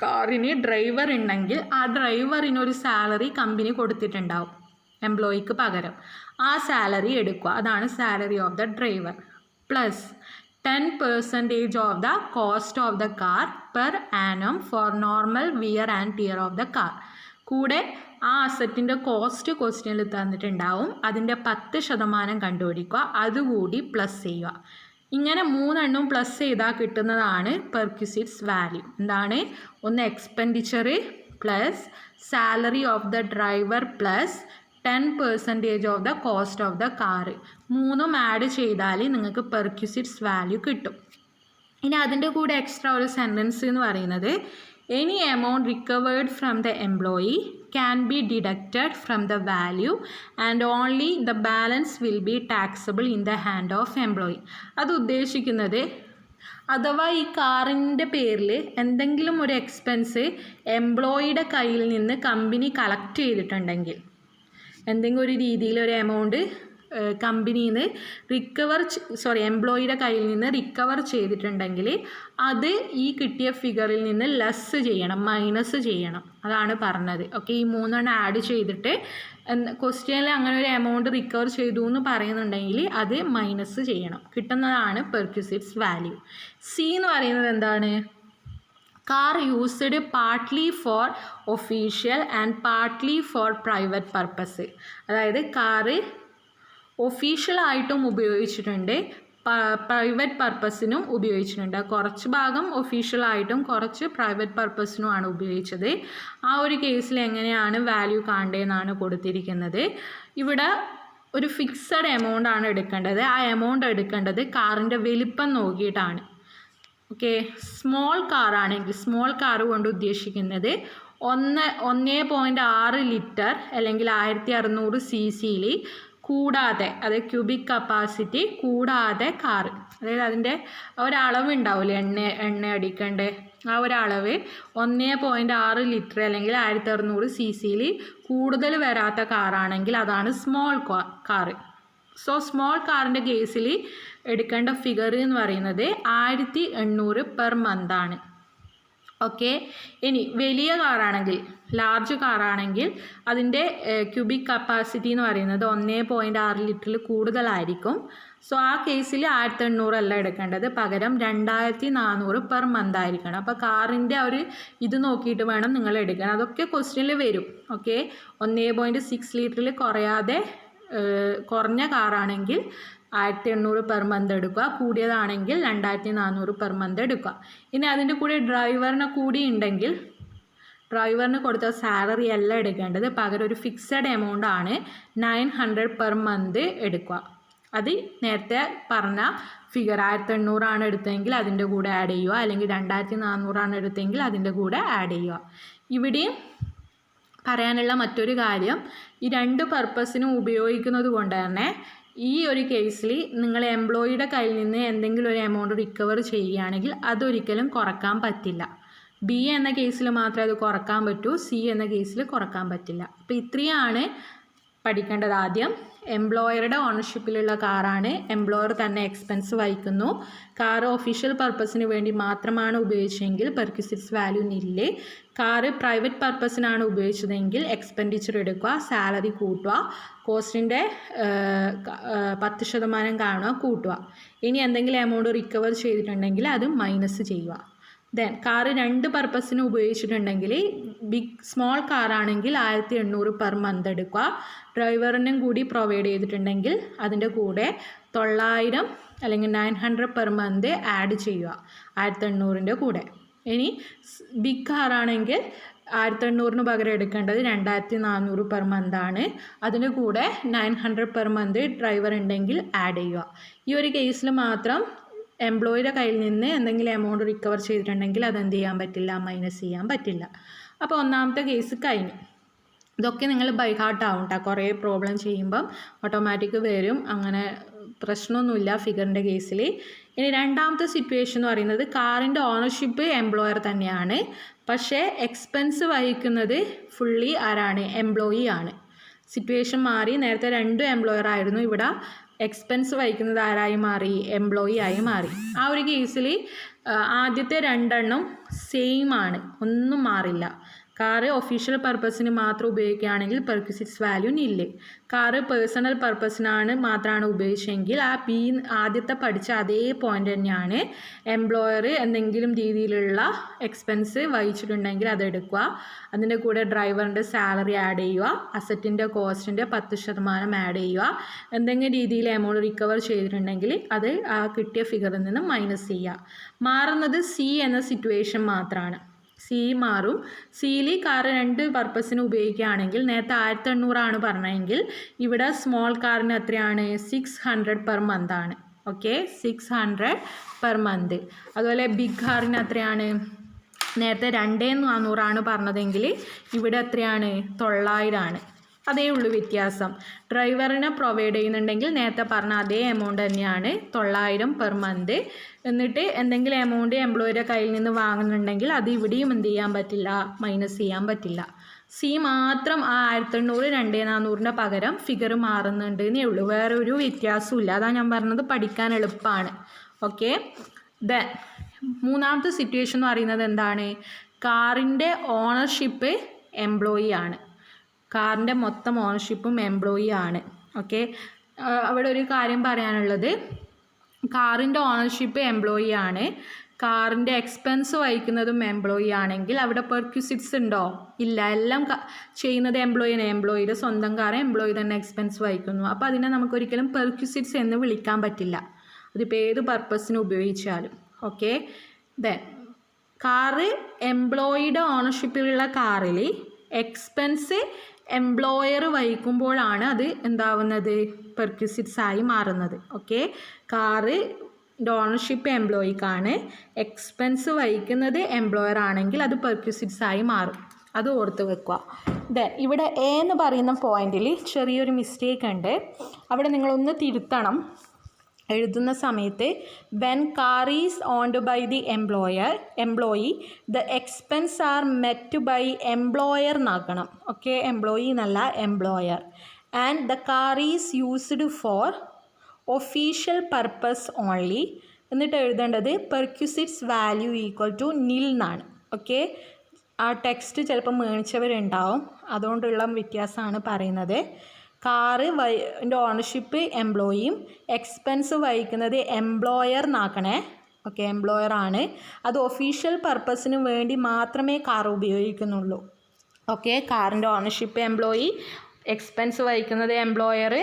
S1: കാറിന് ഡ്രൈവർ ഉണ്ടെങ്കിൽ ആ ഡ്രൈവറിനൊരു സാലറി കമ്പനി കൊടുത്തിട്ടുണ്ടാവും എംപ്ലോയിക്ക് പകരം. ആ സാലറി എടുക്കുക, അതാണ് salary of the driver. Plus 10% of the cost of the car per annum for normal wear and tear of the car. കൂടെ ആ അസറ്റിൻ്റെ കോസ്റ്റ് ക്വസ്റ്റ്യനിൽ തന്നിട്ടുണ്ടാവും, അതിൻ്റെ 10% കണ്ടുപിടിക്കുക, അതുകൂടി പ്ലസ് ചെയ്യുക. ഇങ്ങനെ 3 പ്ലസ് ചെയ്താൽ കിട്ടുന്നതാണ് പെർക്വിസിറ്റ്സ് വാല്യൂ. എന്താണ്? ഒന്ന് expenditure plus salary of the driver plus 10% of the cost of the car. 3 add ചെയ്താൽ നിങ്ങൾക്ക് പെർക്വിസിറ്റ്സ് വാല്യൂ കിട്ടും. ഇനി അതിൻ്റെ കൂടെ എക്സ്ട്രാ ഒരു സെൻറ്റൻസ് എന്ന് പറയുന്നത് any amount recovered from the employee can be deducted from the value and only the balance will be taxable in the hand of employee. അത് ഉദ്ദേശിക്കുന്നത് അഥവാ ഈ കാറിൻ്റെ പേരിൽ എന്തെങ്കിലും ഒരു എക്സ്പെൻസ് എംപ്ലോയിയുടെ കയ്യിൽ നിന്ന് കമ്പനി കളക്ട് ചെയ്തിട്ടുണ്ടെങ്കിൽ, എന്തെങ്കിലും ഒരു രീതിയിൽ ഒരു എമൗണ്ട് കമ്പനിയിൽ നിന്ന് എംപ്ലോയിയുടെ കയ്യിൽ നിന്ന് റിക്കവർ ചെയ്തിട്ടുണ്ടെങ്കിൽ അത് ഈ കിട്ടിയ ഫിഗറിൽ നിന്ന് ലെസ് ചെയ്യണം, മൈനസ് ചെയ്യണം. അതാണ് പറഞ്ഞത്. ഓക്കെ, ഈ 3 ആഡ് ചെയ്തിട്ട് ക്വസ്റ്റ്യനിൽ അങ്ങനെ ഒരു എമൗണ്ട് റിക്കവർ ചെയ്തു എന്ന് പറയുന്നുണ്ടെങ്കിൽ അത് മൈനസ് ചെയ്യണം. കിട്ടുന്നതാണ് പെർക്വിസിറ്റ്സ് വാല്യൂ. സി എന്ന് പറയുന്നത് എന്താണ്? Car used partly for official and partly for private purpose. അതായത് കാറ് ഒഫീഷ്യലായിട്ടും ഉപയോഗിച്ചിട്ടുണ്ട്, പ്രൈവറ്റ് പർപ്പസിനും ഉപയോഗിച്ചിട്ടുണ്ട്. കുറച്ച് ഭാഗം ഒഫീഷ്യലായിട്ടും കുറച്ച് പ്രൈവറ്റ് പർപ്പസിനുമാണ് ഉപയോഗിച്ചത്. ആ ഒരു കേസിൽ എങ്ങനെയാണ് വാല്യൂ കാണേണ്ടതെന്നാണ് കൊടുത്തിരിക്കുന്നത്. ഇവിടെ ഒരു ഫിക്സഡ് എമൗണ്ട് ആണ് എടുക്കേണ്ടത്. ആ എമൗണ്ട് എടുക്കേണ്ടത് കാറിൻ്റെ വലിപ്പം നോക്കിയിട്ടാണ്. ഓക്കെ, സ്മോൾ കാറാണെങ്കിൽ സ്മോൾ കാറ് കൊണ്ട് ഉദ്ദേശിക്കുന്നത് 1.6 ലിറ്റർ അല്ലെങ്കിൽ 1600 cc കൂടാതെ, അതായത് ക്യൂബിക് കപ്പാസിറ്റി കൂടാതെ കാറ്, അതായത് അതിൻ്റെ ഒരളവ് ഉണ്ടാവില്ലേ, എണ്ണ അടിക്കേണ്ട ആ ഒരളവ് 1.6 ലിറ്റർ അല്ലെങ്കിൽ 1600 cc കൂടുതൽ വരാത്ത കാറാണെങ്കിൽ അതാണ് സ്മോൾ കാറ്. സോ സ്മോൾ കാറിൻ്റെ കേസിൽ എടുക്കേണ്ട ഫിഗർ എന്ന് പറയുന്നത് 1800 പെർ മന്ത് ആണ്. ഓക്കെ, ഇനി വലിയ കാറാണെങ്കിൽ, ലാർജ് കാറാണെങ്കിൽ അതിൻ്റെ ക്യൂബിക് കപ്പാസിറ്റി എന്ന് പറയുന്നത് 1.6 ലിറ്ററിൽ കൂടുതലായിരിക്കും. സോ ആ കേസിൽ 1800 അല്ല എടുക്കേണ്ടത്, പകരം 2400 പെർ മന്ത് ആയിരിക്കണം. അപ്പോൾ കാറിൻ്റെ ഒരു ഇത് നോക്കിയിട്ട് വേണം നിങ്ങൾ എടുക്കാൻ. അതൊക്കെ ക്വസ്റ്റ്യനിൽ വരും. ഓക്കെ, 1.6 ലിറ്ററിൽ കുറഞ്ഞ കാറാണെങ്കിൽ 1800 പെർ മന്ത് എടുക്കുക, കൂടിയതാണെങ്കിൽ 2400 പെർ മന്ത് എടുക്കുക. ഇനി അതിൻ്റെ കൂടെ ഡ്രൈവറിനെ കൂടി ഉണ്ടെങ്കിൽ ഡ്രൈവറിന് കൊടുത്ത സാലറി അല്ല എടുക്കേണ്ടത്, പകരം ഒരു ഫിക്സഡ് എമൗണ്ട് ആണ് 900 പെർ മന്ത് എടുക്കുക. അത് നേരത്തെ പറഞ്ഞ ഫിഗർ 1800 ആണ് എടുത്തതെങ്കിൽ അതിൻ്റെ കൂടെ ആഡ് ചെയ്യുക, അല്ലെങ്കിൽ 2400 ആണ് എടുത്തതെങ്കിൽ അതിൻ്റെ കൂടെ ആഡ് ചെയ്യുക. ഇവിടെയും പറയാനുള്ള മറ്റൊരു കാര്യം, ഈ രണ്ട് പർപ്പസിനും ഉപയോഗിക്കുന്നത് കൊണ്ട് തന്നെ ഈ ഒരു കേസിൽ നിങ്ങൾ എംപ്ലോയിയുടെ കയ്യിൽ നിന്ന് എന്തെങ്കിലും ഒരു എമൗണ്ട് റിക്കവർ ചെയ്യുകയാണെങ്കിൽ അതൊരിക്കലും കുറക്കാൻ പറ്റില്ല. ബി എന്ന കേസിൽ മാത്രമേ അത് കുറക്കാൻ പറ്റൂ, സി എന്ന കേസിൽ കുറക്കാൻ പറ്റില്ല. അപ്പോൾ ഇത്രയാണ് പഠിക്കേണ്ടത്. ആദ്യം എംപ്ലോയറുടെ ഓണർഷിപ്പിലുള്ള കാറാണ്, എംപ്ലോയർ തന്നെ എക്സ്പെൻസ് വഹിക്കുന്നു, കാർ ഒഫീഷ്യൽ പർപ്പസിന് വേണ്ടി മാത്രമാണ് ഉപയോഗിച്ചതെങ്കിൽ പെർക്വിസിറ്റ്സ് വാല്യൂ നില്ല്, കാറ് പ്രൈവറ്റ് പർപ്പസിനാണ് ഉപയോഗിച്ചതെങ്കിൽ എക്സ്പെൻഡിച്ചർ എടുക്കുക, സാലറി കൂട്ടുക, കോസ്റ്റിൻ്റെ 10% കാണുക, കൂട്ടുക. ഇനി എന്തെങ്കിലും എമൗണ്ട് റിക്കവർ ചെയ്തിട്ടുണ്ടെങ്കിൽ അത് മൈനസ് ചെയ്യുക. ദെൻ കാറ് രണ്ട് പർപ്പസിന് ഉപയോഗിച്ചിട്ടുണ്ടെങ്കിൽ സ്മോൾ കാറാണെങ്കിൽ 1800 പെർ മന്ത് എടുക്കുക, ഡ്രൈവറിനും കൂടി പ്രൊവൈഡ് ചെയ്തിട്ടുണ്ടെങ്കിൽ അതിൻ്റെ കൂടെ 900 അല്ലെങ്കിൽ 900 പെർ മന്ത് ആഡ് ചെയ്യുക 1800ൻ്റെ കൂടെ. ഇനി ബിഗ് കാറാണെങ്കിൽ 1800 പകരം എടുക്കേണ്ടത് 2400 പെർ മന്ത് ആണ്, അതിന് കൂടെ 900 പെർ മന്ത് ഡ്രൈവർ ഉണ്ടെങ്കിൽ ആഡ് ചെയ്യുക. ഈ ഒരു കേസിൽ മാത്രം എംപ്ലോയിയുടെ കയ്യിൽ നിന്ന് എന്തെങ്കിലും എമൗണ്ട് റിക്കവർ ചെയ്തിട്ടുണ്ടെങ്കിൽ അതെന്ത് ചെയ്യാൻ പറ്റില്ല, മൈനസ് ചെയ്യാൻ പറ്റില്ല. അപ്പോൾ ഒന്നാമത്തെ കേസ് കഴിഞ്ഞു. ഇതൊക്കെ നിങ്ങൾ ബൈ ഹാർട്ട് ആവും കേട്ടോ, കുറേ പ്രോബ്ലം ചെയ്യുമ്പം ഓട്ടോമാറ്റിക് വരും, അങ്ങനെ പ്രശ്നമൊന്നുമില്ല ഫിഗറിൻ്റെ കേസിൽ. ഇനി രണ്ടാമത്തെ സിറ്റുവേഷൻ എന്ന് പറയുന്നത് കാറിൻ്റെ ഓണർഷിപ്പ് എംപ്ലോയർ തന്നെയാണ്, പക്ഷേ എക്സ്പെൻസ് വഹിക്കുന്നത് ഫുള്ളി ആരാണ്, എംപ്ലോയി ആണ്. സിറ്റുവേഷൻ മാറി, നേരത്തെ 2 എംപ്ലോയർ ആയിരുന്നു, ഇവിടെ എക്സ്പെൻസ് വഹിക്കുന്നത് ആരായി മാറി, എംപ്ലോയി ആയി മാറി. ആ ഒരു കേസിൽ ആദ്യത്തെ 2 സെയിം ആണ്, ഒന്നും മാറില്ല. കാറ് ഒഫീഷ്യൽ പർപ്പസിന് മാത്രം ഉപയോഗിക്കുകയാണെങ്കിൽ പെർക്വിസിറ്റ്സ് വാല്യൂ നില്ല്. കാറ് പേഴ്സണൽ പർപ്പസിനാണ് മാത്രമാണ് ഉപയോഗിച്ചെങ്കിൽ ആ ആദ്യത്തെ പഠിച്ച അതേ പോയിൻ്റ് തന്നെയാണ്. എംപ്ലോയർ എന്തെങ്കിലും രീതിയിലുള്ള എക്സ്പെൻസ് വഹിച്ചിട്ടുണ്ടെങ്കിൽ അതെടുക്കുക, അതിൻ്റെ കൂടെ ഡ്രൈവറിൻ്റെ സാലറി ആഡ് ചെയ്യുക, അസറ്റിൻ്റെ കോസ്റ്റിൻ്റെ 10% ആഡ് ചെയ്യുക, എന്തെങ്കിലും രീതിയിൽ എമൗണ്ട് റിക്കവർ ചെയ്തിട്ടുണ്ടെങ്കിൽ അത് ആ കിട്ടിയ ഫിഗറിൽ നിന്ന് മൈനസ് ചെയ്യുക. മാറുന്നത് സി എന്ന സിറ്റുവേഷൻ മാത്രമാണ്. സി മാറും. സിയിൽ കാറ് 2 പർപ്പസിന് ഉപയോഗിക്കുകയാണെങ്കിൽ നേരത്തെ 1800 ആണ് പറഞ്ഞതെങ്കിൽ ഇവിടെ സ്മോൾ കാറിന് എത്രയാണ്, 600 പെർ മന്ത് ആണ്. Okay, 600 per month. അതുപോലെ ബിഗ് കാറിന് എത്രയാണ്, നേരത്തെ 2400 ആണ് പറഞ്ഞതെങ്കിൽ ഇവിടെ എത്രയാണ്, 900 ആണ്. അതേ ഉള്ളൂ വ്യത്യാസം. ഡ്രൈവറിനെ പ്രൊവൈഡ് ചെയ്യുന്നുണ്ടെങ്കിൽ നേരത്തെ പറഞ്ഞ അതേ എമൗണ്ട് തന്നെയാണ്, 900 പെർ മന്ത്. എന്നിട്ട് എന്തെങ്കിലും എമൗണ്ട് എംപ്ലോയിയുടെ കയ്യിൽ നിന്ന് വാങ്ങുന്നുണ്ടെങ്കിൽ അത് ഇവിടെയും എന്ത് ചെയ്യാൻ പറ്റില്ല, മൈനസ് ചെയ്യാൻ പറ്റില്ല. സി മാത്രം ആ 1800 2400ൻ്റെ പകരം ഫിഗർ മാറുന്നുണ്ട് എന്നേ ഉള്ളൂ, വേറെ ഒരു വ്യത്യാസവും ഇല്ല. അതാണ് ഞാൻ പറഞ്ഞത്, പഠിക്കാൻ എളുപ്പമാണ്. ഓക്കെ, ദെൻ മൂന്നാമത്തെ സിറ്റുവേഷൻ എന്ന് പറയുന്നത് എന്താണ്, കാറിൻ്റെ ഓണർഷിപ്പ് എംപ്ലോയി ആണ്, കാറിൻ്റെ മൊത്തം ഓണർഷിപ്പും എംപ്ലോയി ആണ്. ഓക്കെ, അവിടെ ഒരു കാര്യം പറയാനുള്ളത്, കാറിൻ്റെ ഓണർഷിപ്പ് എംപ്ലോയി ആണ്, കാറിൻ്റെ എക്സ്പെൻസ് വഹിക്കുന്നതും എംപ്ലോയി ആണെങ്കിൽ അവിടെ പെർക്വിസിറ്റ്സ് ഉണ്ടോ, ഇല്ല. എല്ലാം ചെയ്യുന്നത് എംപ്ലോയിയാണ്, എംപ്ലോയിയുടെ സ്വന്തം കാർ എംപ്ലോയി തന്നെ എക്സ്പെൻസ് വഹിക്കുന്നു. അപ്പോൾ അതിനെ നമുക്കൊരിക്കലും പെർക്വിസിറ്റ്സ് എന്ന് വിളിക്കാൻ പറ്റില്ല. അതിപ്പോൾ ഏത് പർപ്പസിന് ഉപയോഗിച്ചാലും. ഓക്കെ. ദെൻ കാറ് എംപ്ലോയിയുടെ ഓണർഷിപ്പിലുള്ള കാറിൽ എക്സ്പെൻസ് എംപ്ലോയർ വഹിക്കുമ്പോഴാണ് അത് എന്താവുന്നത്, പെർക്വിസിറ്റ്സ് ആയി മാറുന്നത്. ഓക്കെ. കാറ് ഓണർഷിപ്പ് എംപ്ലോയിക്കാണ്, എക്സ്പെൻസ് വഹിക്കുന്നത് എംപ്ലോയർ ആണെങ്കിൽ അത് പെർക്വിസിറ്റ്സ് ആയി മാറും. അത് ഓർത്ത് വെക്കുക. ഇവിടെ എ എന്ന് പറയുന്ന പോയിന്റിൽ ചെറിയൊരു മിസ്റ്റേക്ക് ഉണ്ട്. അവിടെ നിങ്ങളൊന്ന് തിരുത്തണം എഴുതുന്ന സമയത്ത്. When car is owned by the employee the expense are met by employer എന്നാക്കണം. ഓക്കെ. എംപ്ലോയി എന്നല്ല, employer. And the car is used for official purpose only. എന്നിട്ട് എഴുതേണ്ടത് പെർക്വിസിറ്റ്സ് വാല്യൂ ഈക്വൽ ടു നിൽ എന്നാണ്. ഓക്കെ. ആ ടെക്സ്റ്റ് ചിലപ്പോൾ മേടിച്ചവരുണ്ടാവും, അതുകൊണ്ടുള്ള വ്യത്യാസമാണ് പറയുന്നത്. കാറ് ഓണർഷിപ്പ് എംപ്ലോയിയും എക്സ്പെൻസ് വഹിക്കുന്നത് എംപ്ലോയർ എന്നാക്കണേ. ഓക്കെ. എംപ്ലോയർ ആണ്. അത് ഒഫീഷ്യൽ പർപ്പസിന് വേണ്ടി മാത്രമേ കാർ ഉപയോഗിക്കുന്നുള്ളൂ. ഓക്കെ. കാറിൻ്റെ ഓണർഷിപ്പ് എംപ്ലോയി, എക്സ്പെൻസ് വഹിക്കുന്നത് എംപ്ലോയർ,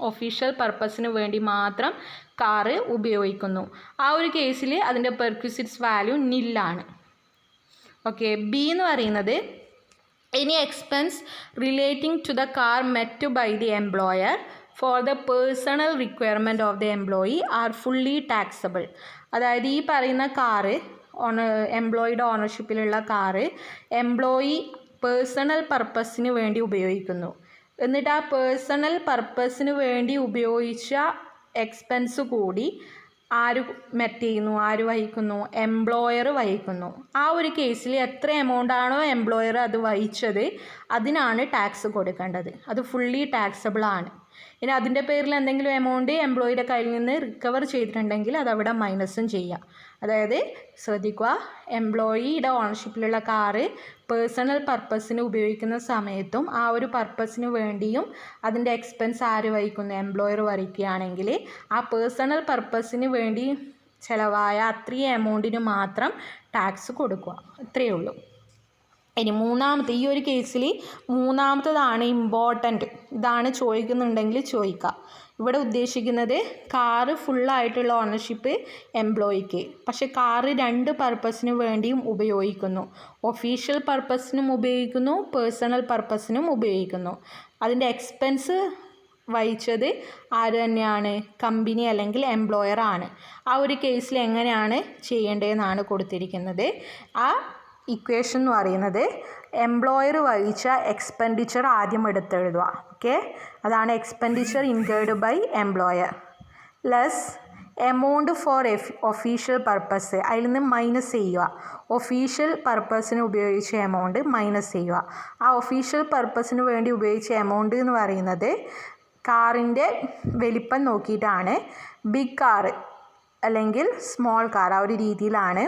S1: ഒഫീഷ്യൽ പർപ്പസിന് വേണ്ടി മാത്രം കാറ് ഉപയോഗിക്കുന്നു. ആ ഒരു കേസിൽ അതിൻ്റെ പെർക്വിസിറ്റ്സ് വാല്യൂ നില്ലാണ്. ഓക്കെ. ബി എന്ന് പറയുന്നത് any expense relating to the car met by the employer for the personal requirement of the employee are fully taxable. അതായത് ഈ പറയുന്ന കാറ് എംപ്ലോയിയുടെ ഓണർഷിപ്പിലുള്ള കാറ് എംപ്ലോയി പേഴ്സണൽ പർപ്പസിന് വേണ്ടി ഉപയോഗിക്കുന്നു. എന്നിട്ട് ആ പേഴ്സണൽ പർപ്പസിന് വേണ്ടി ഉപയോഗിച്ച എക്സ്പെൻസ് കൂടി ആര് മെറ്റ് ചെയ്യുന്നു, ആര് വഹിക്കുന്നു, എംപ്ലോയർ വഹിക്കുന്നു. ആ ഒരു കേസിൽ എത്ര എമൗണ്ട് ആണോ എംപ്ലോയർ അത് വഹിച്ചത് അതിനാണ് ടാക്സ് കൊടുക്കേണ്ടത്. അത് ഫുള്ളി ടാക്സബിൾ ആണ്. ഇനി അതിൻ്റെ പേരിൽ എന്തെങ്കിലും എമൗണ്ട് എംപ്ലോയിയുടെ കയ്യിൽ നിന്ന് റിക്കവർ ചെയ്തിട്ടുണ്ടെങ്കിൽ അതവിടെ മൈനസും ചെയ്യാം. അതായത് ശ്രദ്ധിക്കുക, എംപ്ലോയിയുടെ ഓണർഷിപ്പിലുള്ള കാറ് പേഴ്സണൽ പർപ്പസിന് ഉപയോഗിക്കുന്ന സമയത്തും ആ ഒരു പർപ്പസിന് വേണ്ടിയും അതിൻ്റെ എക്സ്പെൻസ് ആര് വഹിക്കുന്നു, എംപ്ലോയർ വഹിക്കുകയാണെങ്കിൽ ആ പേഴ്സണൽ പർപ്പസിന് വേണ്ടി ചിലവായ അത്രയും എമൗണ്ടിന് മാത്രം ടാക്സ് കൊടുക്കുക. ഇത്രയേ ഉള്ളൂ. ഇനി മൂന്നാമത്തെ, ഈ ഒരു കേസിൽ മൂന്നാമത്തതാണ് ഇമ്പോർട്ടൻറ്റ്. ഇതാണ് ചോദിക്കുന്നുണ്ടെങ്കിൽ ചോദിക്കുക. ഇവിടെ ഉദ്ദേശിക്കുന്നത് കാറ് ഫുള്ളായിട്ടുള്ള ഓണർഷിപ്പ് എംപ്ലോയിക്ക്, പക്ഷേ കാറ് രണ്ട് പർപ്പസിന് വേണ്ടിയും ഉപയോഗിക്കുന്നു. ഒഫീഷ്യൽ പർപ്പസിനും ഉപയോഗിക്കുന്നു, പേഴ്സണൽ പർപ്പസിനും ഉപയോഗിക്കുന്നു. അതിൻ്റെ എക്സ്പെൻസ് വഹിച്ചത് ആര് തന്നെയാണ്, കമ്പനി അല്ലെങ്കിൽ എംപ്ലോയർ ആണ്. ആ ഒരു കേസിൽ എങ്ങനെയാണ് ചെയ്യേണ്ടതെന്നാണ് കൊടുത്തിരിക്കുന്നത്. ആ ഇക്വേഷൻ എന്ന് പറയുന്നത് എംപ്ലോയർ വഹിച്ച എക്സ്പെൻഡിച്ചർ ആദ്യം എടുത്തെഴുതുക. ഓക്കെ. അതാണ് expenditure incurred by employer less amount for official purpose, അതിൽ നിന്ന് മൈനസ് ചെയ്യുക. ഒഫീഷ്യൽ പർപ്പസിന് ഉപയോഗിച്ച എമൗണ്ട് മൈനസ് ചെയ്യുക. ആ ഒഫീഷ്യൽ പർപ്പസിന് വേണ്ടി ഉപയോഗിച്ച എമൗണ്ട് എന്ന് പറയുന്നത് കാറിൻ്റെ വലിപ്പം നോക്കിയിട്ടാണ്. ബിഗ് കാറ് അല്ലെങ്കിൽ സ്മോൾ കാർ ആ ഒരു രീതിയിലാണ്.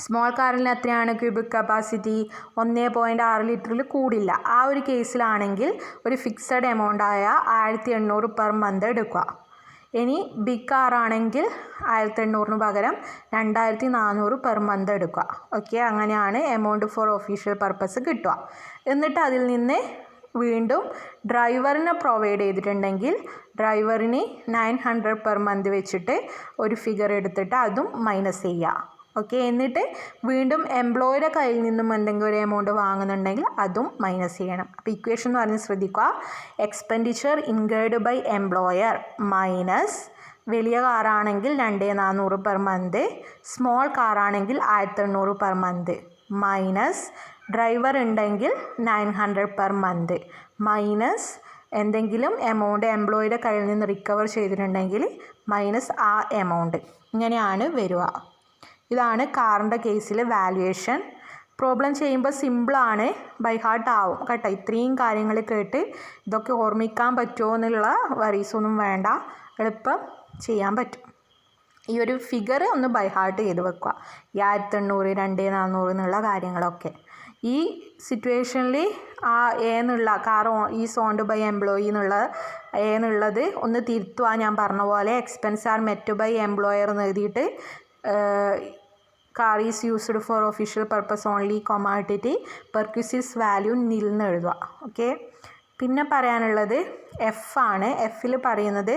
S1: സ്മോൾ കാറിന് എത്രയാണ് ക്യൂബിക് കപ്പാസിറ്റി, 1.6 ലിറ്ററിൽ കൂടില്ല. ആ ഒരു കേസിലാണെങ്കിൽ ഒരു ഫിക്സഡ് എമൗണ്ടായ 1800 പെർ മന്ത് എടുക്കുക. ഇനി ബിഗ് കാറാണെങ്കിൽ 1800 പകരം 2400 പെർ മന്ത് എടുക്കുക. ഓക്കെ. അങ്ങനെയാണ് എമൗണ്ട് ഫോർ ഒഫീഷ്യൽ പർപ്പസ് കിട്ടുക. എന്നിട്ട് അതിൽ നിന്ന് വീണ്ടും ഡ്രൈവറിനെ പ്രൊവൈഡ് ചെയ്തിട്ടുണ്ടെങ്കിൽ ഡ്രൈവറിന് 900 പെർ മന്ത് വെച്ചിട്ട് ഒരു ഫിഗർ എടുത്തിട്ട് അതും മൈനസ് ചെയ്യുക. ഓക്കെ. എന്നിട്ട് വീണ്ടും എംപ്ലോയറുടെ കയ്യിൽ നിന്നും എന്തെങ്കിലും ഒരു എമൗണ്ട് വാങ്ങുന്നുണ്ടെങ്കിൽ അതും മൈനസ് ചെയ്യണം. അപ്പോൾ ഇക്വേഷൻ എന്ന് പറഞ്ഞ് ശ്രദ്ധിക്കുക, expenditure incurred by employer minus വലിയ കാറാണെങ്കിൽ 2400 പെർ മന്ത്, സ്മോൾ കാറാണെങ്കിൽ 1800 പെർ മന്ത്, മൈനസ് ഡ്രൈവർ ഉണ്ടെങ്കിൽ 900 പെർ മന്ത്, മൈനസ് എന്തെങ്കിലും എമൗണ്ട് എംപ്ലോയിയുടെ കയ്യിൽ നിന്ന് റിക്കവർ ചെയ്തിട്ടുണ്ടെങ്കിൽ മൈനസ് ആ എമൗണ്ട്. ഇങ്ങനെയാണ് വരിക. ഇതാണ് കാറിൻ്റെ കേസിൽ വാല്യുവേഷൻ. പ്രോബ്ലം ചെയ്യുമ്പോൾ സിമ്പിളാണ്, ബൈ ഹാർട്ട് ആവും കേട്ടോ. ഇത്രയും കാര്യങ്ങൾ കേട്ട് ഇതൊക്കെ ഓർമ്മിക്കാൻ പറ്റുമോ എന്നുള്ള വറീസൊന്നും വേണ്ട, എളുപ്പം ചെയ്യാൻ പറ്റും. ഈ ഒരു ഫിഗർ ഒന്ന് ബൈ ഹാർട്ട് ചെയ്ത് വെക്കുക, 1800 2400 എന്നുള്ള കാര്യങ്ങളൊക്കെ. ഈ സിറ്റുവേഷനിൽ ആ എന്നുള്ള car is owned by employee എന്നുള്ള എന്നുള്ളത് ഒന്ന് തിരുത്തുക. ഞാൻ പറഞ്ഞ പോലെ expense are met by employer എന്ന് എഴുതിയിട്ട് car is used for official purpose only ഇട്ടിട്ട് പെർക്വിസിറ്റ്സ് വാല്യൂ നിൽ എന്ന് എഴുതുക. ഓക്കെ. പിന്നെ പറയാനുള്ളത് എഫ് ആണ്. എഫിൽ പറയുന്നത്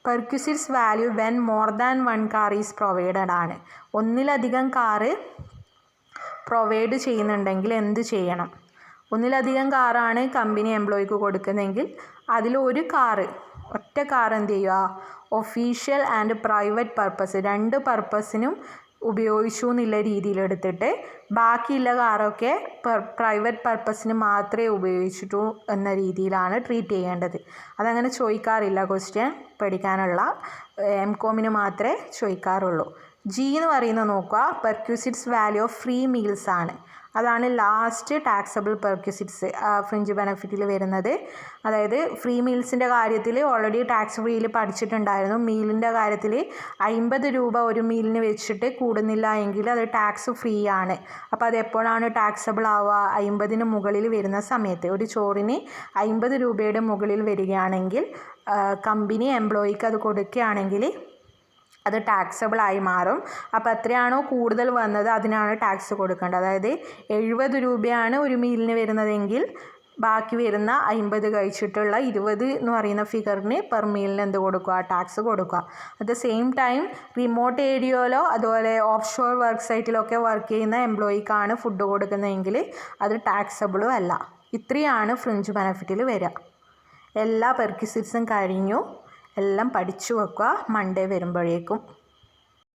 S1: perquisites value when more than one car is provided ആണ്. ഒന്നിലധികം കാറ് പ്രൊവൈഡ് ചെയ്യുന്നുണ്ടെങ്കിൽ എന്ത് ചെയ്യണം? ഒന്നിലധികം കാറാണ് കമ്പനി എംപ്ലോയിക്ക് കൊടുക്കുന്നതെങ്കിൽ അതിലൊരു കാറ്, ഒറ്റ കാർ എന്ത് ചെയ്യുക? ഒഫീഷ്യൽ ആൻഡ് പ്രൈവറ്റ് പർപ്പസ്, രണ്ട് പർപ്പസിനും ഉപയോഗിച്ചു എന്നുള്ള രീതിയിലെടുത്തിട്ട് ബാക്കിയുള്ള കാറൊക്കെ പ്രൈവറ്റ് പർപ്പസിന് മാത്രമേ ഉപയോഗിച്ചിട്ടു എന്ന രീതിയിലാണ് ട്രീറ്റ് ചെയ്യേണ്ടത്. അതങ്ങനെ ചോദിക്കാറില്ല, ക്വസ്റ്റ്യൻ പഠിക്കാനുള്ള എംകോമിന് മാത്രമേ ചോദിക്കാറുള്ളൂ. ജി എന്ന് പറയുന്നത് നോക്കുക, പെർക്വിസിറ്റ്സ് വാല്യൂ ഓഫ് ഫ്രീ മീൽസ് ആണ്. അതാണ് ലാസ്റ്റ് ടാക്സബിൾ പെർക്വിസിറ്റ്സ് ഫ്രിഞ്ച് ബെനഫിറ്റിൽ വരുന്നത്. അതായത് ഫ്രീ മീൽസിൻ്റെ കാര്യത്തിൽ ഓൾറെഡി ടാക്സ് ഫ്രീയിൽ പഠിച്ചിട്ടുണ്ടായിരുന്നു. മീലിൻ്റെ കാര്യത്തിൽ 50 രൂപ ഒരു മീലിന് വെച്ചിട്ട് കൂടുന്നില്ല എങ്കിൽ അത് ടാക്സ് ഫ്രീ ആണ്. അപ്പോൾ അത് എപ്പോഴാണ് ടാക്സബിൾ ആവുക? 50-ന് മുകളിൽ വരുന്ന സമയത്ത്. ഒരു ചോറിന് 50 രൂപയുടെ മുകളിൽ വരികയാണെങ്കിൽ കമ്പനി എംപ്ലോയിക്ക് അത് കൊടുക്കുകയാണെങ്കിൽ അത് ടാക്സബിളായി മാറും. അപ്പോൾ എത്രയാണോ കൂടുതൽ വന്നത് അതിനാണ് ടാക്സ് കൊടുക്കേണ്ടത്. അതായത് 70 രൂപയാണ് ഒരു മീലിന് വരുന്നതെങ്കിൽ ബാക്കി വരുന്ന 50 കഴിച്ചിട്ടുള്ള 20 എന്ന് പറയുന്ന ഫിഗറിന് പെർ മീലിന് എന്ത് കൊടുക്കുക? ടാക്സ് കൊടുക്കുക. At the same time remote ഏരിയയിലോ അതുപോലെ ഓഫ് ഷോർ വർക്ക് സൈറ്റിലൊക്കെ വർക്ക് ചെയ്യുന്ന എംപ്ലോയിക്കാണ് ഫുഡ് കൊടുക്കുന്നതെങ്കിൽ അത് ടാക്സബിളും അല്ല. ഇത്രയാണ് ഫ്രിഞ്ച് ബെനഫിറ്റിൽ വരിക. എല്ലാ പെർക്വിസിറ്റ്സും കഴിഞ്ഞു. എല്ലാം പഠിച്ചു വെക്കുക മൺഡേ വരുമ്പോഴേക്കും.